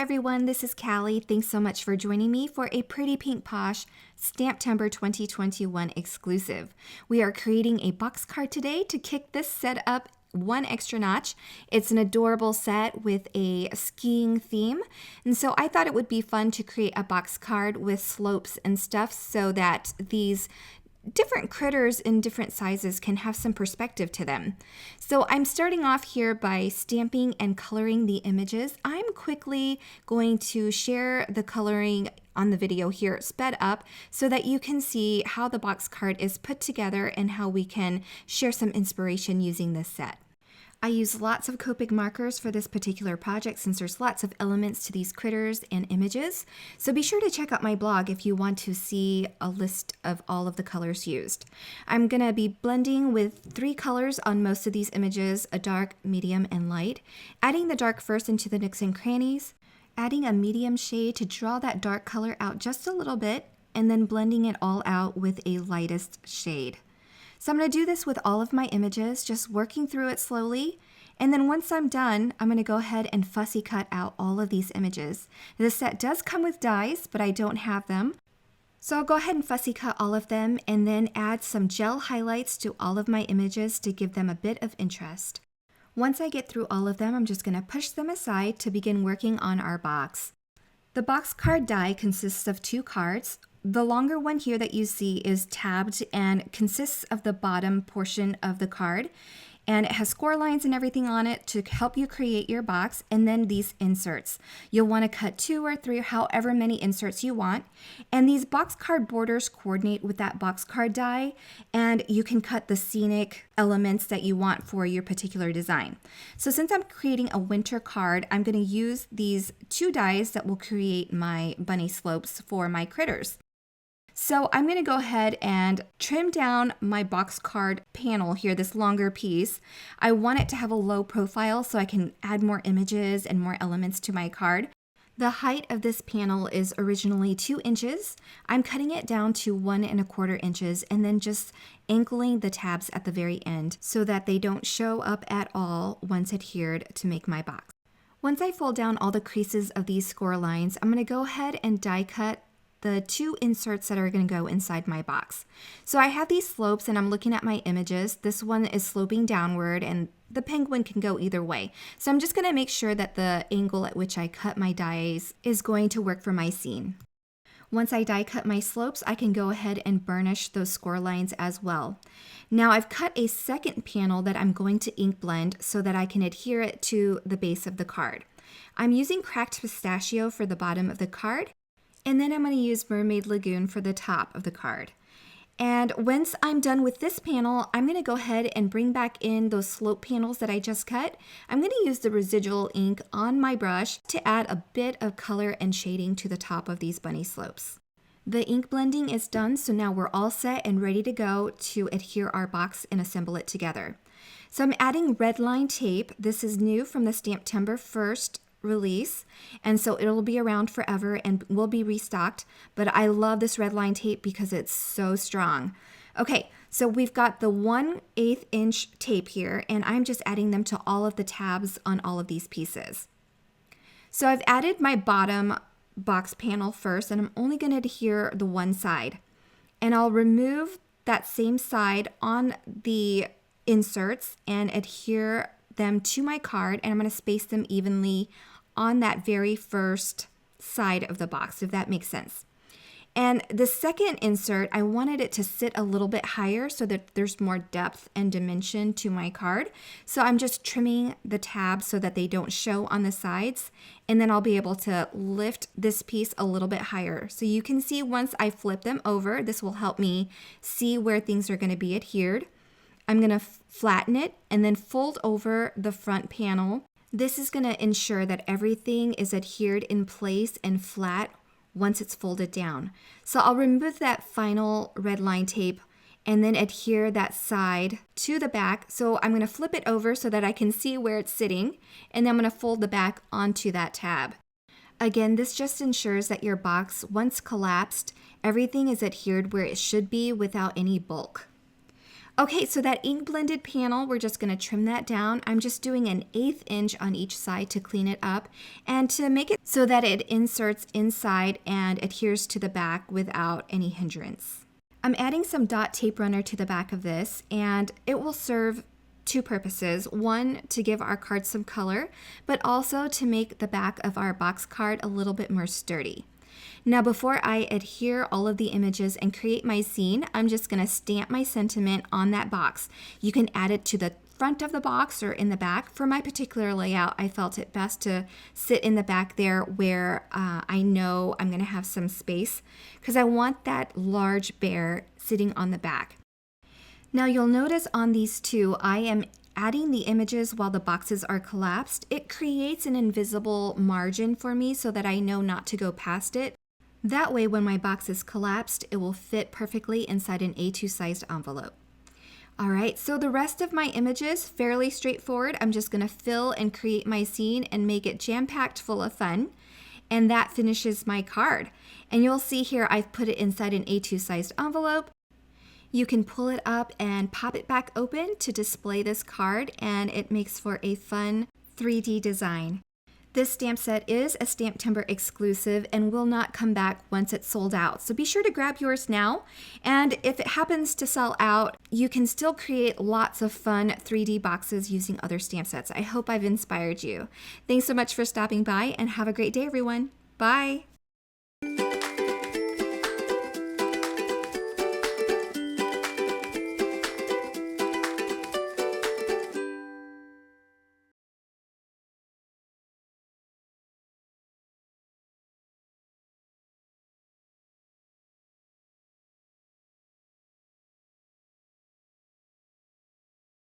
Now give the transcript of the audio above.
everyone, this is Caly. Thanks so much for joining me for a Pretty Pink Posh STAMPtember 2021 exclusive. We are creating a box card today to kick this set up one extra notch. It's an adorable set with a skiing theme, and so I thought it would be fun to create a box card with slopes and stuff so that these different critters in different sizes can have some perspective to them. So I'm starting off here by stamping and coloring the images. I'm quickly going to share the coloring on the video here sped up so that you can see how the box card is put together and how we can share some inspiration using this set. I use lots of Copic markers for this particular project since there's lots of elements to these critters and images. So be sure to check out my blog if you want to see a list of all of the colors used. I'm going to be blending with 3 colors on most of these images, a dark, medium, and light. Adding the dark first into the nooks and crannies, adding a medium shade to draw that dark color out just a little bit, and then blending it all out with a lightest shade. So I'm going to do this with all of my images, just working through it slowly. And then once I'm done, I'm going to go ahead and fussy cut out all of these images. This set does come with dies, but I don't have them. So I'll go ahead and fussy cut all of them and then add some gel highlights to all of my images to give them a bit of interest. Once I get through all of them, I'm just going to push them aside to begin working on our box. The box card die consists of 2 cards. The longer one here that you see is tabbed and consists of the bottom portion of the card, and it has score lines and everything on it to help you create your box, and then these inserts. You'll want to cut 2 or 3 or however many inserts you want, and these box card borders coordinate with that box card die, and you can cut the scenic elements that you want for your particular design. So since I'm creating a winter card, I'm going to use these 2 dies that will create my bunny slopes for my critters. So I'm going to go ahead and trim down my box card panel here, this longer piece. I want it to have a low profile so I can add more images and more elements to my card. The height of this panel is originally 2 inches. I'm cutting it down to 1 1/4 inches and then just angling the tabs at the very end so that they don't show up at all once adhered to make my box. Once I fold down all the creases of these score lines, I'm going to go ahead and die cut the 2 inserts that are going to go inside my box. So I have these slopes and I'm looking at my images. This one is sloping downward and the penguin can go either way. So I'm just going to make sure that the angle at which I cut my dies is going to work for my scene. Once I die cut my slopes, I can go ahead and burnish those score lines as well. Now I've cut a second panel that I'm going to ink blend so that I can adhere it to the base of the card. I'm using cracked pistachio for the bottom of the card, and then I'm going to use Mermaid Lagoon for the top of the card. And once I'm done with this panel, I'm going to go ahead and bring back in those slope panels that I just cut. I'm going to use the residual ink on my brush to add a bit of color and shading to the top of these bunny slopes. The ink blending is done, so now we're all set and ready to go to adhere our box and assemble it together. So I'm adding red line tape. This is new from the STAMPtember first release, and so it'll be around forever and will be restocked, but I love this red line tape because it's so strong. Okay, so we've got the 1/8 inch tape here, and I'm just adding them to all of the tabs on all of these pieces. So I've added my bottom box panel first, and I'm only going to adhere the one side, and I'll remove that same side on the inserts and adhere them to my card, and I'm going to space them evenly on that very first side of the box, if that makes sense. And the second insert, I wanted it to sit a little bit higher so that there's more depth and dimension to my card. So I'm just trimming the tabs so that they don't show on the sides, and then I'll be able to lift this piece a little bit higher. So you can see once I flip them over, this will help me see where things are going to be adhered. I'm going to flatten it and then fold over the front panel. This is going to ensure that everything is adhered in place and flat once it's folded down. So I'll remove that final red line tape and then adhere that side to the back. So I'm going to flip it over so that I can see where it's sitting, and then I'm going to fold the back onto that tab. Again, this just ensures that your box, once collapsed, everything is adhered where it should be without any bulk. Okay, so that ink blended panel, we're just gonna trim that down. I'm just doing an 1/8 inch on each side to clean it up and to make it so that it inserts inside and adheres to the back without any hindrance. I'm adding some dot tape runner to the back of this, and it will serve two purposes. One, to give our card some color, but also to make the back of our box card a little bit more sturdy. Now, before I adhere all of the images and create my scene, I'm just gonna stamp my sentiment on that box. You can add it to the front of the box or in the back. For my particular layout, I felt it best to sit in the back there where I know I'm gonna have some space because I want that large bear sitting on the back. Now you'll notice on these two, I am adding the images while the boxes are collapsed. It creates an invisible margin for me so that I know not to go past it. That way, when my box is collapsed, it will fit perfectly inside an A2 sized envelope. All right, so the rest of my images, fairly straightforward. I'm just gonna fill and create my scene and make it jam-packed full of fun. And that finishes my card. And you'll see here, I've put it inside an A2 sized envelope. You can pull it up and pop it back open to display this card, and it makes for a fun 3D design. This stamp set is a STAMPtember exclusive and will not come back once it's sold out. So be sure to grab yours now. And if it happens to sell out, you can still create lots of fun 3D boxes using other stamp sets. I hope I've inspired you. Thanks so much for stopping by and have a great day, everyone. Bye.